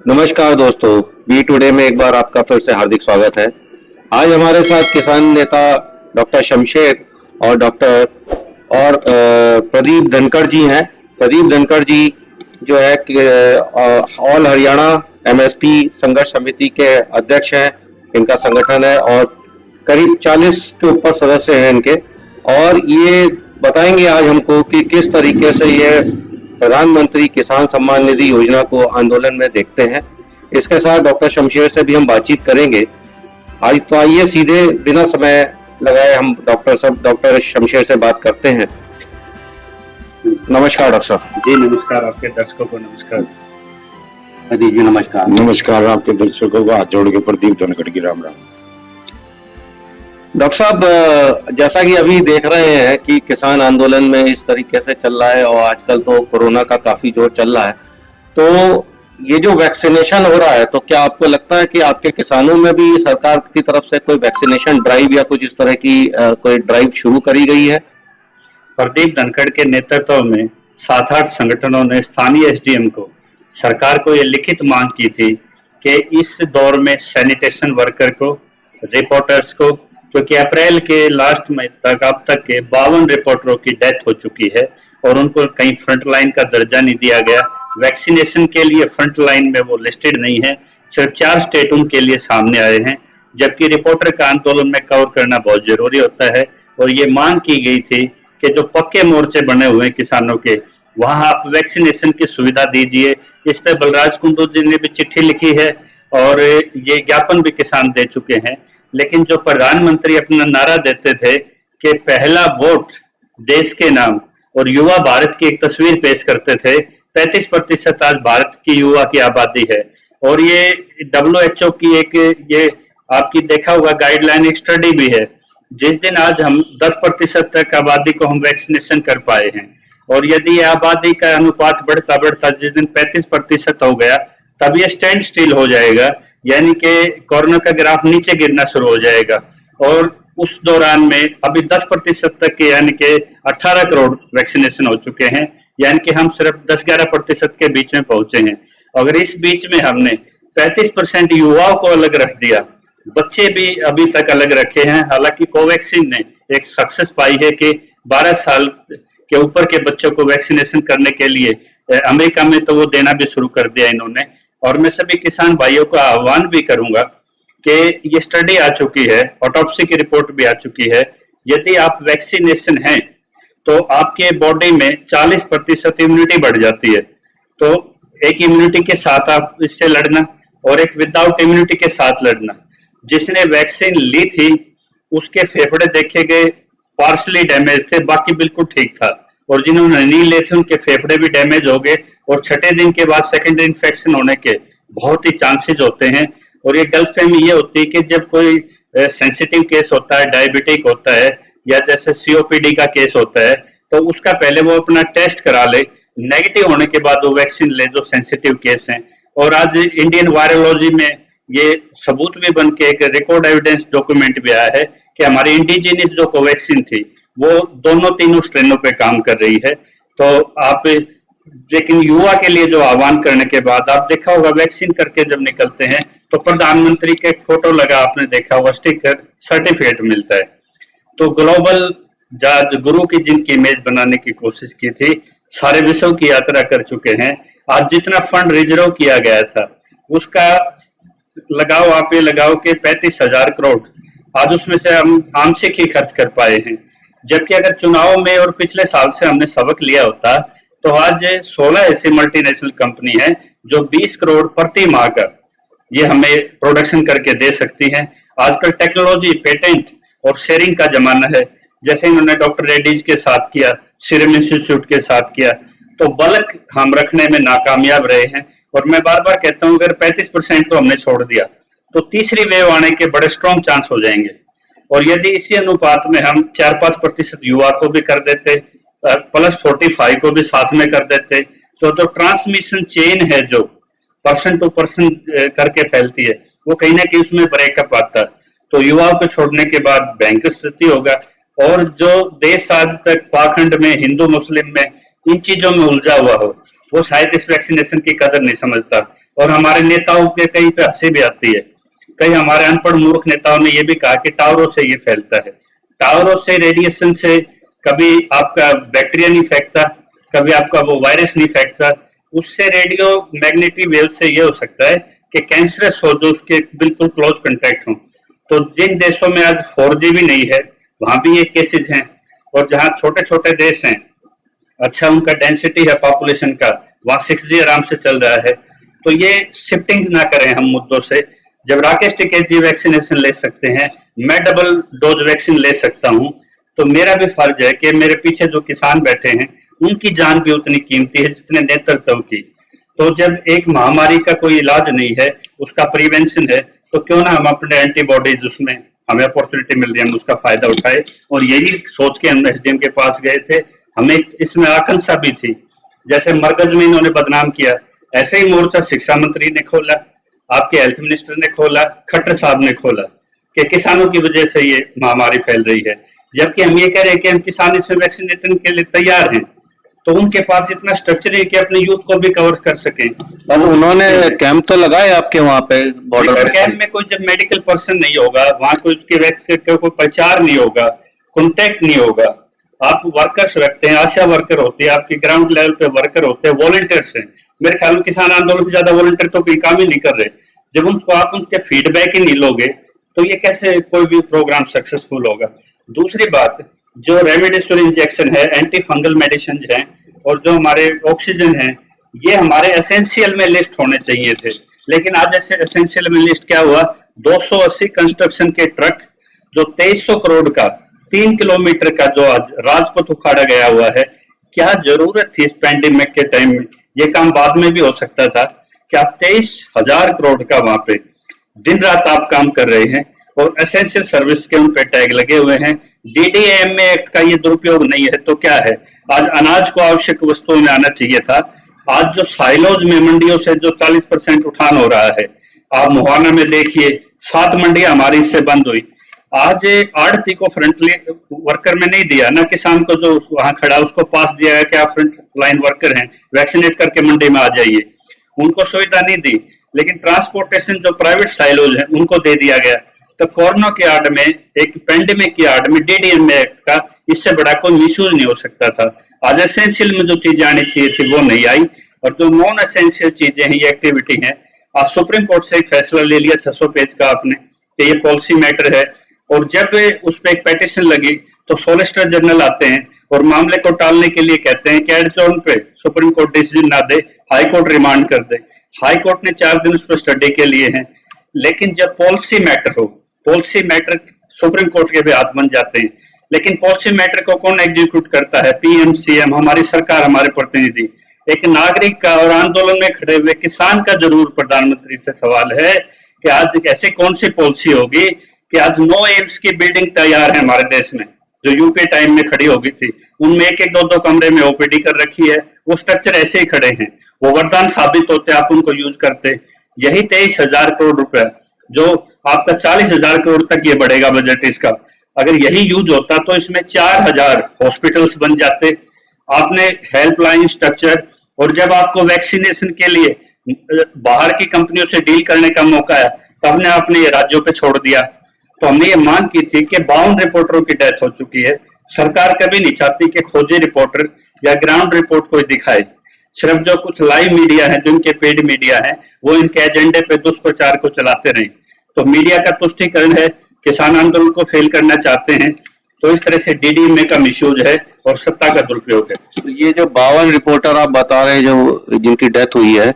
नमस्कार दोस्तों, B today में एक बार आपका फिर से हार्दिक स्वागत है। आज हमारे साथ किसान नेता डॉक्टर शमशेर और प्रदीप धनखड़ जी हैं। प्रदीप धनखड़ जी जो है कि ऑल हरियाणा एमएसपी संघर्ष समिति के अध्यक्ष हैं। इनका संगठन है और करीब 40 के ऊपर सदस्य हैं इनके, और ये बताएंगे आज हमको कि किस तरीके से ये प्रधानमंत्री किसान सम्मान निधि योजना को आंदोलन में देखते हैं। इसके साथ डॉक्टर शमशेर से भी हम बातचीत करेंगे। आज तो आइए सीधे बिना समय लगाए हम डॉक्टर शमशेर से बात करते हैं। नमस्कार डॉक्टर साहब। जी नमस्कार, आपके दर्शकों को नमस्कार। जी नमस्कार। नमस्कार, आपके दर्शकों को हाथ जोड़ के प्रदीप धनखड़ की राम राम। डॉक्टर साहब, जैसा कि अभी देख रहे हैं कि किसान आंदोलन में इस तरीके से चल रहा है और आजकल तो कोरोना का काफी जोर चल रहा है, तो ये जो वैक्सीनेशन हो रहा है, तो क्या आपको लगता है कि आपके किसानों में भी सरकार की तरफ से कोई वैक्सीनेशन ड्राइव या कुछ इस तरह की कोई ड्राइव शुरू करी गई है? प्रदीप धनखड़ के नेतृत्व में 7-8 संगठनों ने स्थानीय एसडीएम को, सरकार को ये लिखित मांग की थी कि इस दौर में सैनिटेशन वर्कर को, रिपोर्टर्स को, क्योंकि अप्रैल के लास्ट में तक अब तक के 52 रिपोर्टरों की डेथ हो चुकी है और उनको कहीं फ्रंट लाइन का दर्जा नहीं दिया गया। वैक्सीनेशन के लिए फ्रंट लाइन में वो लिस्टेड नहीं है। सिर्फ 4 स्टेट उनके लिए सामने आए हैं, जबकि रिपोर्टर का आंदोलन में कवर करना बहुत जरूरी होता है। और ये मांग की गई थी कि जो पक्के मोर्चे बने हुए हैं किसानों के, वहां आप वैक्सीनेशन की सुविधा दीजिए। इस पे बलराज कुंडू जी ने भी चिट्ठी लिखी है और ये ज्ञापन भी किसान दे चुके हैं। लेकिन जो प्रधानमंत्री अपना नारा देते थे कि पहला वोट देश के नाम और युवा भारत की एक तस्वीर पेश करते थे, 35% आज भारत की युवा की आबादी है। और ये WHO की एक, ये आपकी देखा होगा गाइडलाइन, एक स्टडी भी है। जिस दिन आज हम 10% तक आबादी को हम वैक्सीनेशन कर पाए हैं, और यदि आबादी का अनुपात बढ़ता बढ़ता जिस दिन 35% हो गया, तब ये स्टैंड स्टिल हो जाएगा, यानी कि कोरोना का ग्राफ नीचे गिरना शुरू हो जाएगा। और उस दौरान में अभी 10% तक के, यानी कि 18 करोड़ वैक्सीनेशन हो चुके हैं, यानी कि हम सिर्फ 10-11% के बीच में पहुंचे हैं। अगर इस बीच में हमने 35% युवाओं को अलग रख दिया, बच्चे भी अभी तक अलग रखे हैं। हालांकि कोवैक्सीन ने एक सक्सेस पाई है कि 12 साल के ऊपर के बच्चों को वैक्सीनेशन करने के लिए अमेरिका में तो वो देना भी शुरू कर दिया इन्होंने। और मैं सभी किसान भाइयों का आह्वान भी करूंगा कि ये स्टडी आ चुकी है, ऑटोप्सी की रिपोर्ट भी आ चुकी है। यदि आप वैक्सीनेशन हैं तो आपके बॉडी में 40% इम्यूनिटी बढ़ जाती है। तो एक इम्यूनिटी के साथ आप इससे लड़ना और एक विदाउट इम्यूनिटी के साथ लड़ना। जिसने वैक्सीन ली थी उसके फेफड़े देखे गए पार्शली डैमेज थे, बाकी बिल्कुल ठीक था। और जिन्होंने नहीं लिए थे उनके फेफड़े भी डैमेज हो गए और छठे दिन के बाद सेकेंडरी इन्फेक्शन होने के बहुत ही चांसेस होते हैं। और ये गलतफहमी ये होती है कि जब कोई सेंसिटिव केस होता है, डायबिटिक होता है या जैसे COPD का केस होता है, तो उसका पहले वो अपना टेस्ट करा ले, नेगेटिव होने के बाद वो वैक्सीन ले जो सेंसिटिव केस हैं। और आज इंडियन वायरोलॉजी में ये सबूत भी बन के एक रिकॉर्ड एविडेंस डॉक्यूमेंट भी आया है कि हमारी इंडिजीनियस जो कोवैक्सीन थी वो दोनों तीनों स्ट्रेनों पे काम कर रही है। तो आप, लेकिन युवा के लिए जो आह्वान करने के बाद आप देखा होगा वैक्सीन करके जब निकलते हैं तो प्रधानमंत्री के फोटो लगा, आपने देखा होगा, स्टिकर, सर्टिफिकेट मिलता है। तो ग्लोबल जज गुरु की जिनकी इमेज बनाने की कोशिश की थी, सारे विश्व की यात्रा कर चुके हैं। आज जितना फंड रिजर्व किया गया था उसका लगाओ, आप ये लगाओ कि 35,000 करोड़ आज उसमें से हम आंशिक ही खर्च कर पाए हैं। जबकि अगर चुनाव में और पिछले साल से हमने सबक लिया होता तो आज 16 ऐसी मल्टीनेशनल कंपनी है जो 20 करोड़ प्रति माह का ये हमें प्रोडक्शन करके दे सकती हैं। आजकल टेक्नोलॉजी, पेटेंट और शेयरिंग का जमाना है। जैसे इन्होंने डॉक्टर रेड्डीज के साथ किया, सीरम इंस्टीट्यूट के साथ किया, तो बल्क हम रखने में नाकामयाब रहे हैं। और मैं बार बार कहता हूं, अगर 35% तो हमने छोड़ दिया तो तीसरी वेव आने के बड़े स्ट्रॉन्ग चांस हो जाएंगे। और यदि इसी अनुपात में हम 4-5% युवा को भी कर देते, +45 को भी साथ में कर देते, तो जो ट्रांसमिशन चेन है जो पर्सन टू पर्सन करके फैलती है, वो कहीं ना कहीं उसमें ब्रेकअप आता है। तो युवाओं को छोड़ने के बाद भयंकर स्थिति होगा। और जो देश आज तक पाखंड में, हिंदू मुस्लिम में, इन चीजों में उलझा हुआ हो, वो शायद इस वैक्सीनेशन की कदर नहीं समझता। और हमारे नेताओं के कई पे हंसी भी आती है। कई हमारे अनपढ़ मूर्ख नेताओं ने ये भी कहा कि टावरों से ये फैलता है। टावरों से, रेडिएशन से कभी आपका बैक्टीरिया नहीं फेंकता, कभी आपका वो वायरस नहीं फेंकता। उससे रेडियो मैग्नेटिक वेव से ये हो सकता है कि कैंसरस हो जो उसके बिल्कुल क्लोज कंटेक्ट हो। तो जिन देशों में आज 4G भी नहीं है वहां भी ये केसेस हैं, और जहाँ छोटे छोटे देश हैं, अच्छा उनका डेंसिटी है पॉपुलेशन का, वहाँ 6G आराम से चल रहा है। तो ये शिफ्टिंग ना करें हम मुद्दों से। जब राकेश टिकैत जी वैक्सीनेशन ले सकते हैं, मैं डबल डोज वैक्सीन ले सकता हूँ, तो मेरा भी फर्ज है कि मेरे पीछे जो किसान बैठे हैं उनकी जान भी उतनी कीमती है जितने नेतृत्व की। तो जब एक महामारी का कोई इलाज नहीं है, उसका प्रिवेंशन है, तो क्यों ना हम अपने एंटीबॉडीज, उसमें हमें अपॉर्चुनिटी मिल रही है, हम उसका फायदा उठाए। और यही सोच के हम एसडीएम के पास गए थे। हमें इसमें आकांक्षा भी थी, जैसे मरकज में इन्होंने बदनाम किया, ऐसे ही मोर्चा शिक्षा मंत्री ने खोला, आपके हेल्थ मिनिस्टर ने खोला, खट्टर साहब ने खोला कि किसानों की वजह से ये महामारी फैल रही है। जबकि हम ये कह रहे हैं कि हम किसान इसमें वैक्सीनेशन के लिए तैयार हैं, तो उनके पास इतना स्ट्रक्चर है कि अपने यूथ को भी कवर कर सकें। अब उन्होंने कैंप तो लगाए आपके वहाँ पे बॉर्डर पे? कैंप में कोई जब मेडिकल पर्सन नहीं होगा, वहाँ कोई उसकी वैक्सीन का कोई प्रचार नहीं होगा, कॉन्टेक्ट नहीं होगा, आप वर्कर्स रखते हैं, आशा वर्कर होते हैं, आपके ग्राउंड लेवल पे वर्कर होते हैं, वॉलंटियर्स हैं। मेरे ख्याल में किसान आंदोलन से ज्यादा वॉलंटियर तो कोई काम ही नहीं कर रहे। जब उनको आप उनके फीडबैक ही नहीं लोगे तो ये कैसे कोई भी प्रोग्राम सक्सेसफुल होगा। दूसरी बात, जो रेमडेसिविर इंजेक्शन है, एंटी फंगल मेडिसिन है, और जो हमारे ऑक्सीजन है, ये हमारे एसेंशियल में लिस्ट होने चाहिए थे। लेकिन आज ऐसे एसेंशियल में लिस्ट क्या हुआ, 280 कंस्ट्रक्शन के ट्रक जो 2300 करोड़ का 3 किलोमीटर का जो आज राजपथ उखाड़ा गया हुआ है, क्या जरूरत थी इस पैंडेमिक के टाइम में? ये काम बाद में भी हो सकता था कि आप 23,000 करोड़ का वहां पे दिन रात आप काम कर रहे हैं, और एसेंशियल सर्विस के उन पे टैग लगे हुए हैं। DDAM एक्ट का ये दुरुपयोग नहीं है तो क्या है? आज अनाज को आवश्यक वस्तुओं में आना चाहिए था। आज जो साइलोज में मंडियों से जो 40% उठान हो रहा है, आप मुहाना में देखिए 7 मंडियां हमारी इससे बंद हुई। आज आड़ती को फ्रंटली वर्कर में नहीं दिया, ना किसान को जो वहां खड़ा उसको पास दिया है कि आप फ्रंट लाइन वर्कर हैं, वैक्सीनेट करके मंडी में आ जाइए, उनको सुविधा नहीं दी। लेकिन ट्रांसपोर्टेशन जो प्राइवेट साइलोज है उनको दे दिया गया। तो कोरोना की आड़ में, एक पेंडेमिक की आड़ में DDM एक्ट का इससे बड़ा कोई मिसयूज नहीं हो सकता था। आज एसेंशियल में जो चीजें आनी चाहिए थी वो नहीं आई, और जो नॉन एसेंशियल चीजें हैं, ये एक्टिविटी है। आज सुप्रीम कोर्ट से एक फैसला ले लिया 600 पेज का आपने कि ये पॉलिसी मैटर है, और जब उस पर एक पेटिशन लगी तो सॉलिसिटर जनरल आते हैं और मामले को टालने के लिए कहते हैं कि एडजॉर्न पे सुप्रीम कोर्ट डिसीजन ना दे, हाई कोर्ट रिमांड कर दे। हाई कोर्ट ने 4 दिन उस पर स्टडी के लिए हैं। लेकिन जब पॉलिसी मैटर हो, पॉलिसी मैटर सुप्रीम कोर्ट के भी हाथ बन जाते हैं। लेकिन पॉलिसी मैटर को कौन एग्जीक्यूट करता है? PM, CM, हमारी सरकार, हमारे प्रतिनिधि। एक नागरिक का और आंदोलन में खड़े हुए किसान का जरूर प्रधानमंत्री से सवाल है कि आज ऐसी कौन सी पॉलिसी होगी कि आज 9 एम्स की बिल्डिंग तैयार है हमारे देश में, जो यूपीए टाइम में खड़ी हो गई थी, उनमें 1-1, 2-2 कमरे में OPD कर रखी है। वो स्ट्रक्चर ऐसे ही खड़े हैं, वो वरदान साबित होते, आप उनको यूज करते। यही 23,000 करोड़ रुपए जो आपका 40,000 करोड़ तक ये बढ़ेगा बजट इसका, अगर यही यूज होता तो इसमें 4,000 हॉस्पिटल्स बन जाते। आपने हेल्पलाइन स्ट्रक्चर, और जब आपको वैक्सीनेशन के लिए बाहर की कंपनियों से डील करने का मौका है तब ने आपने ये राज्यों पे छोड़ दिया। तो हमने ये मांग की थी कि 52 रिपोर्टरों की डेथ हो चुकी है। सरकार कभी नहीं चाहती कि खोजी रिपोर्टर या ग्राउंड रिपोर्ट कोई दिखाए। सिर्फ जो कुछ लाइव मीडिया है, जो इनके पेड मीडिया है, वो इनके एजेंडे पे दुष्प्रचार को चलाते रहे। तो मीडिया का तुष्टीकरण है, किसान आंदोलन को फेल करना चाहते हैं। तो इस तरह से DDM का मिसयूज है और सत्ता का दुरुपयोग है। तो ये जो 52 रिपोर्टर आप बता रहे हैं जो जिनकी डेथ हुई है,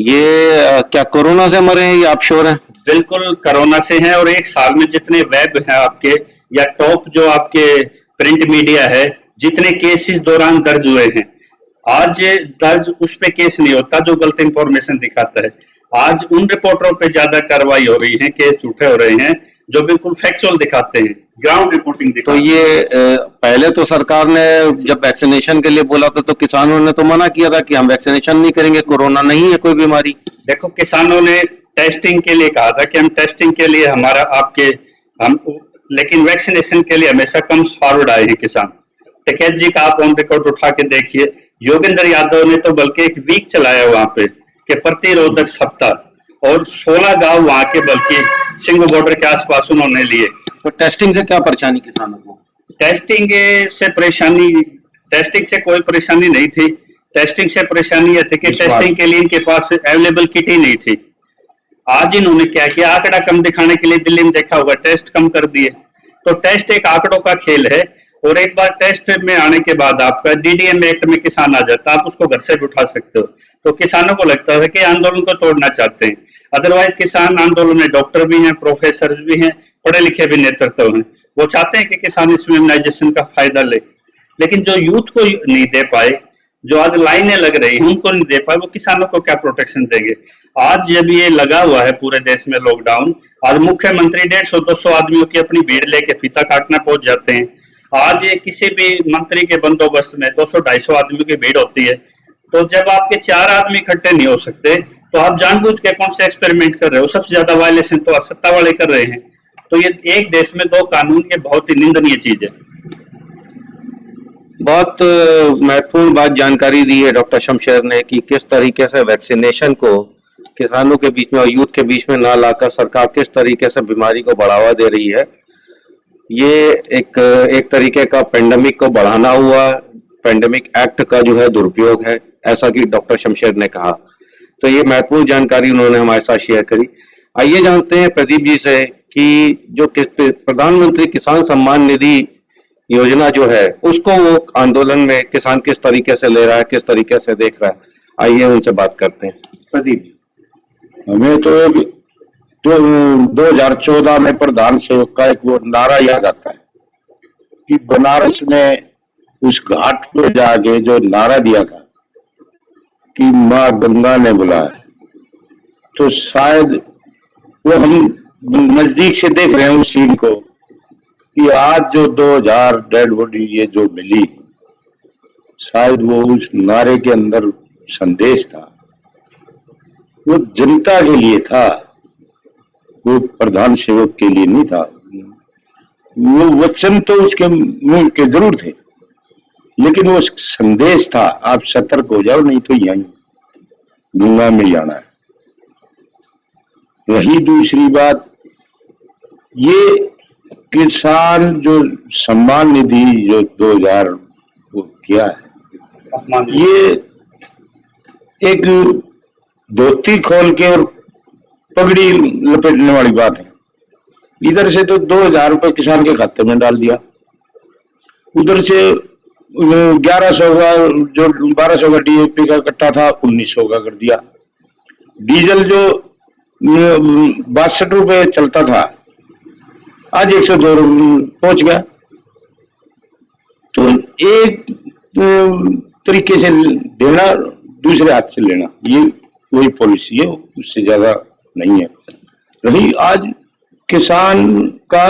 ये क्या कोरोना से मरे हैं, ये आप श्योर हैं? बिल्कुल कोरोना से हैं, और एक साल में जितने वेब हैं आपके या टॉप जो आपके प्रिंट मीडिया है, जितने केस इस दौरान दर्ज हुए हैं, आज दर्ज उस पे केस नहीं होता जो गलत इंफॉर्मेशन दिखाता है। आज उन रिपोर्टरों पे ज्यादा कार्रवाई हो रही है, केस झूठे हो रहे हैं जो बिल्कुल फैक्चुअल दिखाते हैं, ग्राउंड रिपोर्टिंग दिखाते तो ये पहले तो सरकार ने जब वैक्सीनेशन के लिए बोला था तो किसानों ने तो मना किया था कि हम वैक्सीनेशन नहीं करेंगे, कोरोना नहीं है कोई बीमारी। देखो, किसानों ने टेस्टिंग के लिए कहा था कि हम टेस्टिंग के लिए हमारा आपके हम, लेकिन वैक्सीनेशन के लिए हमेशा कम फॉरवर्ड आए हैं किसान। टिकैत जी का आप ऑन रिकॉर्ड उठा के देखिए, योगेंद्र यादव ने तो बल्कि एक वीक चलाया वहां पे कि प्रतिरोधक सप्ताह और 16 गांव वहां के बल्कि सिंघू बॉर्डर के आसपास उन्होंने लिए। तो टेस्टिंग से क्या परेशानी किसानों को? टेस्टिंग से परेशानी, टेस्टिंग से कोई परेशानी नहीं थी। टेस्टिंग से परेशानी यह थी कि टेस्टिंग के लिए इनके पास अवेलेबल किट ही नहीं थी। आज इन्होंने क्या किया, आंकड़ा कम दिखाने के लिए दिल्ली में देखा होगा टेस्ट कम कर दिए। तो टेस्ट एक आंकड़ों का खेल है, और एक बार टेस्ट में आने के बाद आपका डीडीएम एक्ट में किसान आ जाता है, आप उसको घर से भी उठा सकते हो। तो किसानों को लगता है कि आंदोलन को तोड़ना चाहते हैं। अदरवाइज किसान आंदोलन में डॉक्टर भी हैं, प्रोफेसर भी हैं, पढ़े लिखे भी नेतृत्व हैं। वो चाहते हैं कि किसान इस इम्यूनाइजेशन का फायदा ले, लेकिन जो यूथ को नहीं दे पाए, जो आज लाइनें लग रही हैं उनको नहीं दे पाए, वो किसानों को क्या प्रोटेक्शन देंगे? आज जब ये लगा हुआ है पूरे देश में लॉकडाउन, आज मुख्यमंत्री 150-200 आदमियों की अपनी भीड़ लेके फीता काटना पहुंच जाते हैं। आज ये किसी भी मंत्री के बंदोबस्त में 200-250 आदमियों की भीड़ होती है। तो जब आपके 4 आदमी इकट्ठे नहीं हो सकते, तो आप जानबूझ के कौन सा एक्सपेरिमेंट कर रहे हो? सबसे ज्यादा वायलेशन तो सत्ता वाले कर रहे हैं। तो ये एक देश में 2 कानून, ये बहुत ही निंदनीय चीज है। बहुत महत्वपूर्ण बात जानकारी दी है डॉक्टर शमशेर ने कि किस तरीके से वैक्सीनेशन को किसानों के बीच में और यूथ के बीच में ना लाकर सरकार किस तरीके से बीमारी को बढ़ावा दे रही है। ये एक तरीके का पेंडेमिक को बढ़ाना हुआ, पेंडेमिक एक्ट का जो है दुरुपयोग है, ऐसा कि डॉक्टर शमशेर ने कहा। तो ये महत्वपूर्ण जानकारी उन्होंने हमारे साथ शेयर करी। आइए जानते हैं प्रदीप जी से कि जो प्रधानमंत्री किसान सम्मान निधि योजना जो है, उसको वो आंदोलन में किसान किस तरीके से ले रहा है, किस तरीके से देख रहा है, आइए उनसे बात करते हैं। प्रदीप, हमें तो 2014 में प्रधान सेवक का एक वो नारा याद आता है कि बनारस में उस घाट पे जाके जो नारा दिया था कि माँ गंगा ने बुलाया, तो शायद वो हम नजदीक से देख रहे हैं उस सीन को कि आज जो 2000 डेड बॉडी ये जो मिली, शायद वो उस नारे के अंदर संदेश था, वो जनता के लिए था, वो प्रधान सेवक के लिए नहीं था। वो वचन तो उसके मुंह के जरूर थे, लेकिन वो संदेश था आप सतर्क हो जाओ, नहीं तो यहीं गंगा में जाना है। वही दूसरी बात, ये किसान जो सम्मान निधि जो 2000 वो किया है, ये एक धोती खोल के और पगड़ी लपेटने वाली बात है। इधर से तो 2000 रुपए किसान के खाते में डाल दिया, उधर से 1100 का जो 1200 का डीएपी का कट्टा था 1900 का कर दिया। डीजल जो 62 रुपए चलता था आज 102 पहुंच गया। तो एक तरीके से देना, दूसरे हाथ से लेना, ये वही पॉलिसी है, उससे ज्यादा नहीं है। रही आज किसान का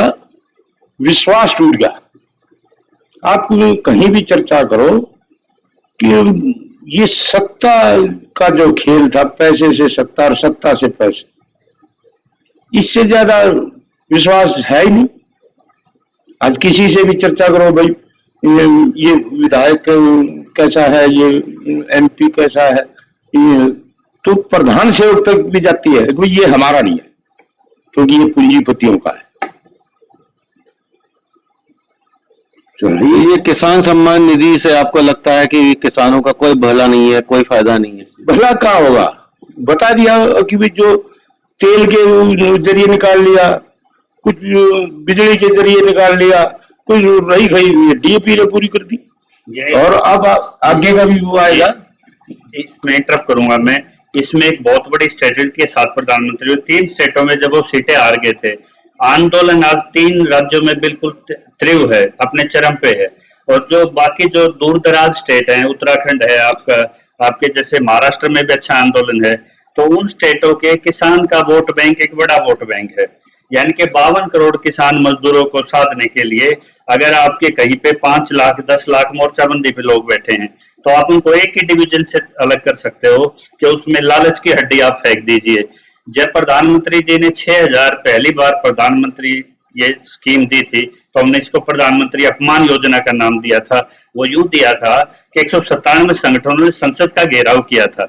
विश्वास टूट गया। आप कहीं भी चर्चा करो कि ये सत्ता का जो खेल था, पैसे से सत्ता और सत्ता से पैसे, इससे ज्यादा विश्वास है ही नहीं। आज किसी से भी चर्चा करो, भाई ये विधायक कैसा है, ये एमपी कैसा है, तो प्रधान सेवक तक भी जाती है कि ये हमारा नहीं है, क्योंकि ये पूंजीपतियों का है। ये किसान सम्मान निधि से आपको लगता है कि किसानों का कोई भला नहीं है, कोई फायदा नहीं है? भला क्या होगा, बता दिया कि भी जो तेल के जरिए निकाल लिया, कुछ बिजली के जरिए निकाल लिया, कुछ रही गई डीएपी ने पूरी कर दी, और अब आगे का भी वो आएगा। इसमें इंटरप्ट करूंगा मैं। इसमें एक बहुत बड़ी स्ट्रेटेजी के साथ प्रधानमंत्री 3 स्टेटों में जब वो सीटें हार गए थे, आंदोलन आज 3 राज्यों में बिल्कुल तीव्र है, अपने चरम पे है। और जो बाकी जो दूर दराज स्टेट हैं, उत्तराखंड है आपका, आपके जैसे महाराष्ट्र में भी अच्छा आंदोलन है, तो उन स्टेटों के किसान का वोट बैंक एक बड़ा वोट बैंक है। यानी कि 52 करोड़ किसान मजदूरों को साधने के लिए अगर आपके कहीं पे 5 लाख 10 लाख मोर्चाबंदी पे लोग बैठे हैं, तो आप उनको एक ही डिवीजन से अलग कर सकते हो कि उसमें लालच की हड्डी आप फेंक दीजिए। जब प्रधानमंत्री जी ने 6000 पहली बार प्रधानमंत्री ये स्कीम दी थी, तो हमने इसको प्रधानमंत्री अपमान योजना का नाम दिया था। वो यूं दिया था कि 197 संगठनों ने संसद का घेराव किया था,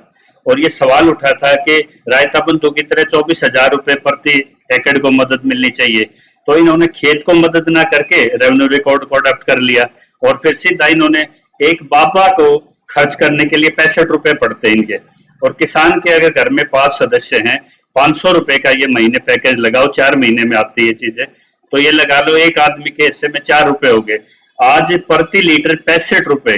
और ये सवाल उठा था कि रायता बंधु की तरह 24,000 रुपए प्रति एकड़ को मदद मिलनी चाहिए। तो इन्होंने खेत को मदद ना करके रेवेन्यू रिकॉर्ड को अडॉप्ट कर लिया और फिर सीधा इन्होंने एक बाबा को खर्च करने के लिए 65 रुपए पड़ते हैं इनके। और किसान के अगर घर में 5 सदस्य हैं, 500 रुपए का ये महीने पैकेज लगाओ, 4 महीने में आती है चीजें, तो ये लगा लो एक आदमी के हिस्से में 4 रुपए हो गए। आज प्रति लीटर 65 रुपए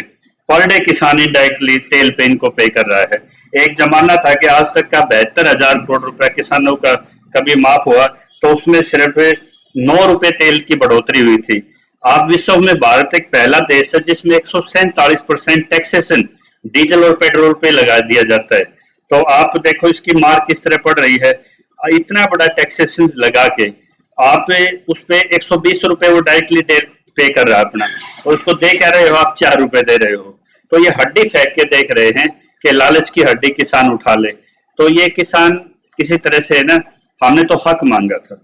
पर डे किसान इनडायरेक्टली तेल पे इनको पे कर रहा है। एक जमाना था कि आज तक का 72,000 करोड़ रुपया किसानों का कभी माफ हुआ तो उसमें सिर्फ 9 रुपए तेल की बढ़ोतरी हुई थी। आज विश्व में भारत एक पहला देश है जिसमें 147% टैक्सेशन डीजल और पेट्रोल पे लगा दिया जाता है। तो आप देखो इसकी मार किस तरह पड़ रही है। इतना बड़ा टैक्सेशन लगा के आप उस पे 120 रुपए वो डायरेक्टली पे कर रहा है अपना, और उसको दे कह रहे हो आप 4 रुपए दे रहे हो। तो ये हड्डी फेंक के देख रहे हैं कि लालच की हड्डी किसान उठा ले। तो ये किसान किसी तरह से ना, हमने तो हक मांगा था,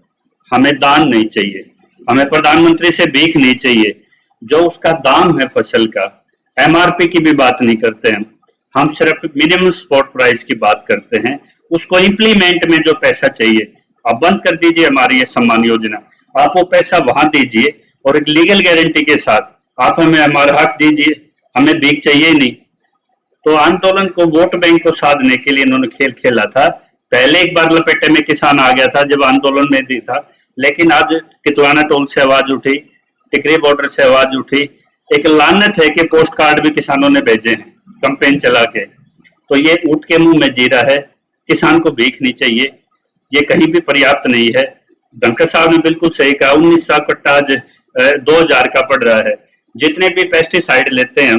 हमें दान नहीं चाहिए, हमें प्रधानमंत्री से भीख नहीं चाहिए। जो उसका दाम है फसल का, एमआरपी की भी बात नहीं करते हम सिर्फ मिनिमम सपोर्ट प्राइस की बात करते हैं। उसको इम्प्लीमेंट में जो पैसा चाहिए, आप बंद कर दीजिए हमारी ये सम्मान योजना, आप वो पैसा वहां दीजिए और एक लीगल गारंटी के साथ आप हमें हमारा हक दीजिए, हमें भीख चाहिए ही नहीं। तो आंदोलन को वोट बैंक को साधने के लिए इन्होंने खेल खेला था। पहले एक बार लपेटे में किसान आ गया था जब आंदोलन में दी था, लेकिन आज कितवाना टोल से आवाज उठी, टिकरी बॉर्डर से आवाज उठी। एक लानत है कि पोस्ट कार्ड भी किसानों ने भेजे हैं कैंपेन चला के। तो ये ऊँट के मुंह में जीरा है, किसान को भीख नहीं चाहिए, ये कहीं भी पर्याप्त नहीं है। धनखड़ साहब ने बिल्कुल सही कहा, 19 कट्टा आज 2,000 का पड़ रहा है। जितने भी पेस्टिसाइड लेते हैं,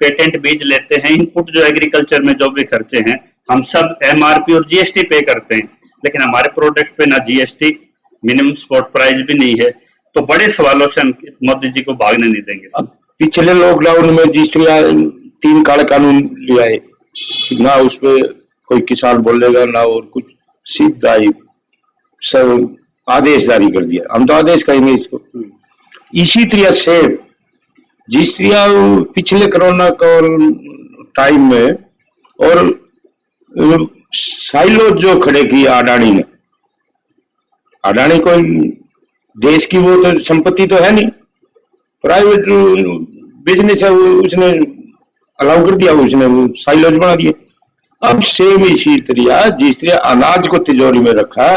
पेटेंट बीज लेते हैं, इनपुट जो एग्रीकल्चर में जो भी खर्चे हैं, हम सब एमआरपी और जीएसटी पे करते हैं, लेकिन हमारे प्रोडक्ट पे ना जीएसटी, मिनिमम सपोर्ट प्राइस भी नहीं है। तो बड़े सवालों से हम मोदी जी को भागने नहीं देंगे। अब पिछले लॉकडाउन में जिस तरह 3 काले कानून ले आए, ना उस पर कोई किसान बोलेगा ना और कुछ, सीधा ही सब आदेश जारी कर दिया। हम तो आदेश कहेंगे इसको। इसी तरह से जिस तरह पिछले कोरोना का टाइम में और साइलो जो खड़े किया अडानी ने, अडानी कोई देश की वो तो संपत्ति तो है नहीं, प्राइवेट बिजनेस है, उसने अलाउ कर दिया, उसने वो साइलोज बना दिए। अब सेम इसी तरह जिस तरह अनाज को तिजोरी में रखा,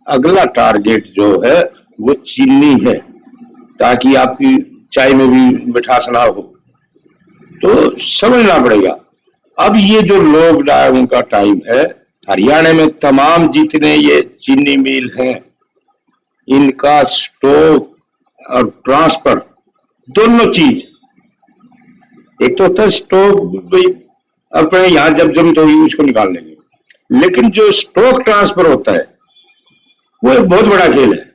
अगला टारगेट जो है वो चीनी है, ताकि आपकी चाय में भी मिठास ना हो। तो समझना पड़ेगा। अब ये जो लॉकडाउन का टाइम है, हरियाणा में तमाम जितने ये चीनी मिल हैं, इनका स्टॉक और ट्रांसफर दोनों चीज, एक तो होता है स्टॉक अपने यहां जब जम तो उसको निकाल लेंगे, लेकिन जो स्टॉक ट्रांसफर होता है वो एक बहुत बड़ा खेल है।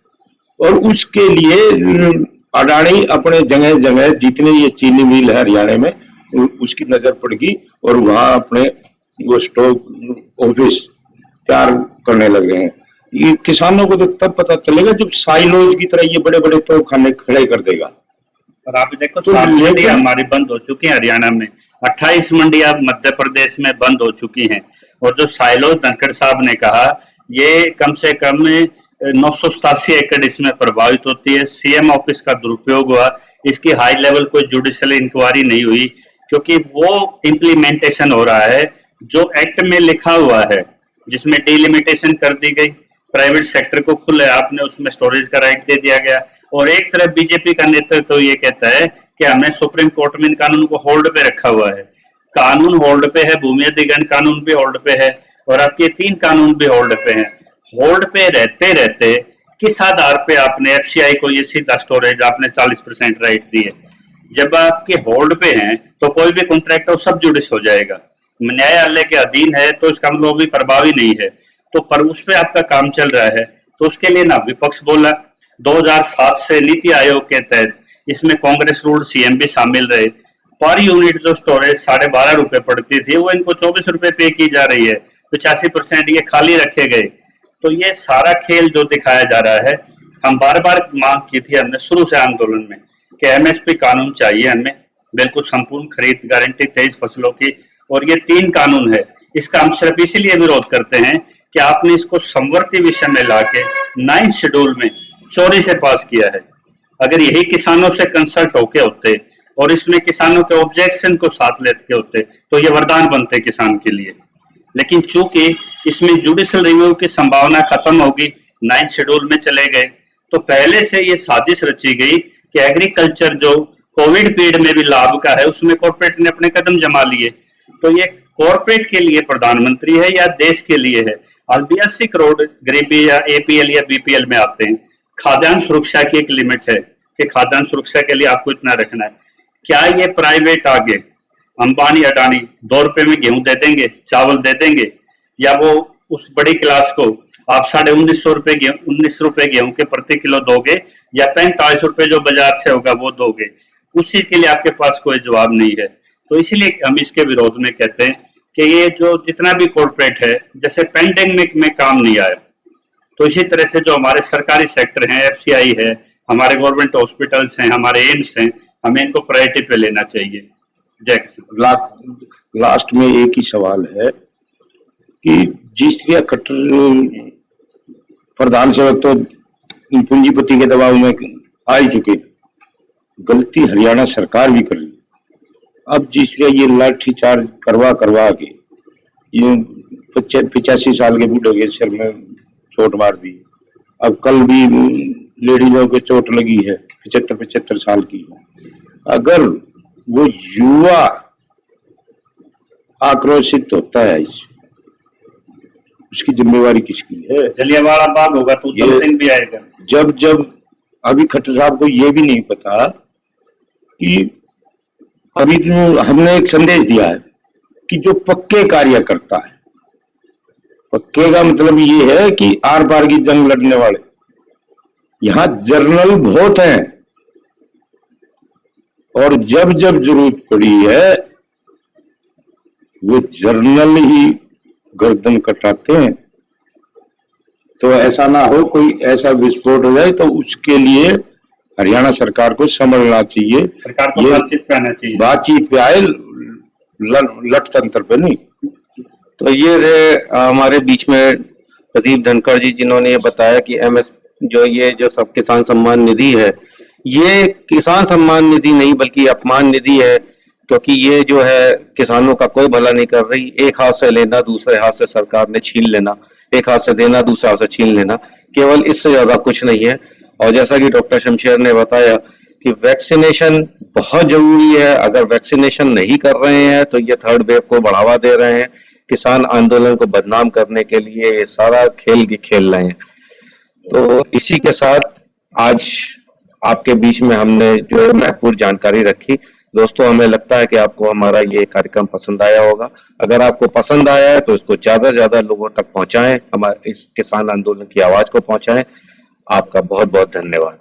और उसके लिए अडानी अपने जगह जगह जितने ये चीनी मिल है हरियाणा में, उसकी नजर पड़गी और वहां अपने वो स्टॉक ऑफिस तैयार करने लग गए हैं। ये किसानों को तो तब पता चलेगा जब साइलोज की तरह ये बड़े बड़े तोप खाने खड़े कर देगा। और आप देखो तो मंडियां हमारी बंद हो चुकी है हरियाणा में, 28 मंडियां मध्य प्रदेश में बंद हो चुकी हैं। और जो साइलोज धनखड़ साहब ने कहा, ये कम से कम 987 एकड़ इसमें प्रभावित होती है। सीएम ऑफिस का दुरुपयोग हुआ, इसकी हाई लेवल कोई जुडिशियल इंक्वायरी नहीं हुई, क्योंकि वो इम्प्लीमेंटेशन हो रहा है जो एक्ट में लिखा हुआ है, जिसमें डिलिमिटेशन कर दी गई, प्राइवेट सेक्टर को खुले आपने उसमें स्टोरेज का राइट दे दिया गया। और एक तरफ बीजेपी का नेतृत्व तो ये कहता है कि हमने सुप्रीम कोर्ट में इन कानून को होल्ड पे रखा हुआ है। कानून होल्ड पे है, भूमि अधिग्रहण कानून भी होल्ड पे है, और आपके 3 कानून भी होल्ड पे हैं। होल्ड पे रहते रहते किस आधार पे आपने एफसीआई को ये सीधा स्टोरेज आपने 40% राइट दिए? जब आपके होल्ड पे हैं तो कोई भी कॉन्ट्रैक्ट सब जुडिस हो जाएगा, न्यायालय के अधीन है, तो इसका मतलब भी प्रभावी नहीं है। तो पर उस पे आपका काम चल रहा है, तो उसके लिए ना विपक्ष बोला। 2007 से नीति आयोग के तहत इसमें कांग्रेस रूल सीएम भी शामिल रहे। पर यूनिट जो स्टोरेज 12.5 रुपए पड़ती थी, वो इनको 24 रुपए पे की जा रही है। 85% ये खाली रखे गए। तो ये सारा खेल जो दिखाया जा रहा है, हम बार बार मांग की थी हमने शुरू से आंदोलन में कि एमएसपी कानून चाहिए हमें, बिल्कुल संपूर्ण खरीद गारंटी 23 फसलों की। और ये 3 कानून है, इसका हम सिर्फ इसीलिए विरोध करते हैं कि आपने इसको समवर्ती विषय में लाके 9th शेड्यूल में चोरी से पास किया है। अगर यही किसानों से कंसल्ट होके होते और इसमें किसानों के ऑब्जेक्शन को साथ लेते होते तो ये वरदान बनते किसान के लिए। लेकिन चूंकि इसमें जुडिशियल रिव्यू की संभावना खत्म होगी, 9th शेड्यूल में चले गए, तो पहले से ये साजिश रची गई कि एग्रीकल्चर जो कोविड पीरियड में भी लाभ का है उसमें कॉर्पोरेट ने अपने कदम जमा लिए। तो ये कॉर्पोरेट के लिए प्रधानमंत्री है या देश के लिए है? अब 82 करोड़ गरीबी या एपीएल या बीपीएल में आते हैं। खाद्यान्न सुरक्षा की एक लिमिट है कि खाद्यान्न सुरक्षा के लिए आपको इतना रखना है। क्या ये प्राइवेट आगे अंबानी अडानी 2 रुपए में गेहूं दे देंगे, चावल दे देंगे, या वो उस बड़ी क्लास को आप 1950 रुपए गेहूं के प्रति किलो दोगे या 45 रुपए जो बाजार से होगा वो दोगे? उसी के लिए आपके पास कोई जवाब नहीं है। तो इसीलिए हम इसके विरोध में कहते हैं कि ये जो जितना भी कॉर्पोरेट है, जैसे पेंडेमिक में काम नहीं आया, तो इसी तरह से जो हमारे सरकारी सेक्टर हैं, एफसीआई है, हमारे गवर्नमेंट हॉस्पिटल्स हैं, हमारे एम्स हैं, हमें इनको प्रायोरिटी पे लेना चाहिए। जय किसान। लास्ट में एक ही सवाल है कि जिस खट्टर प्रधान सेवक तो पूंजीपति के दबाव में आ ही चुके, गलती हरियाणा सरकार भी कर रही। अब जिसका ये लाठीचार्ज करवा के ये 85 साल के बूढ़े के सिर में चोट मार दी। अब कल भी लेडीजों को चोट लगी है, 75 साल की। अगर वो युवा आक्रोशित होता है इससे, उसकी जिम्मेवारी किसकी है? जलियांवाला बाग होगा तो दिन भी आएगा। जब अभी खट्टर साहब को ये भी नहीं पता कि अभी जो हमने एक संदेश दिया है कि जो पक्के कार्य करता है, पक्के का मतलब ये है कि आर पार की जंग लड़ने वाले। यहां जर्नल बहुत हैं और जब जरूरत पड़ी है वो जर्नल ही गर्दन कटाते हैं। तो ऐसा ना हो कोई ऐसा विस्फोट हो जाए, तो उसके लिए हरियाणा सरकार को समझना चाहिए। सरकार को बातचीत पे आना चाहिए, बातचीत पे आए, लट तंत्र पे नहीं। तो ये हमारे बीच में प्रदीप धनखड़ जी, जिन्होंने ये बताया कि एमएस जो सब किसान सम्मान निधि है, ये किसान सम्मान निधि नहीं बल्कि अपमान निधि है, क्योंकि ये जो है किसानों का कोई भला नहीं कर रही। एक हाथ से लेना, दूसरे हाथ से सरकार ने छीन लेना, एक हाथ से देना, दूसरे हाथ से छीन लेना, केवल इससे ज्यादा कुछ नहीं है। और जैसा कि डॉक्टर शमशेर ने बताया कि वैक्सीनेशन बहुत जरूरी है। अगर वैक्सीनेशन नहीं कर रहे हैं तो ये थर्ड वेव को बढ़ावा दे रहे हैं, किसान आंदोलन को बदनाम करने के लिए ये सारा खेल खेल रहे हैं। तो इसी के साथ आज आपके बीच में हमने जो महत्वपूर्ण जानकारी रखी। दोस्तों, हमें लगता है कि आपको हमारा ये कार्यक्रम पसंद आया होगा। अगर आपको पसंद आया है तो इसको ज्यादा से ज्यादा लोगों तक पहुंचाएं, हमारे इस किसान आंदोलन की आवाज को पहुंचाएं। आपका बहुत बहुत धन्यवाद।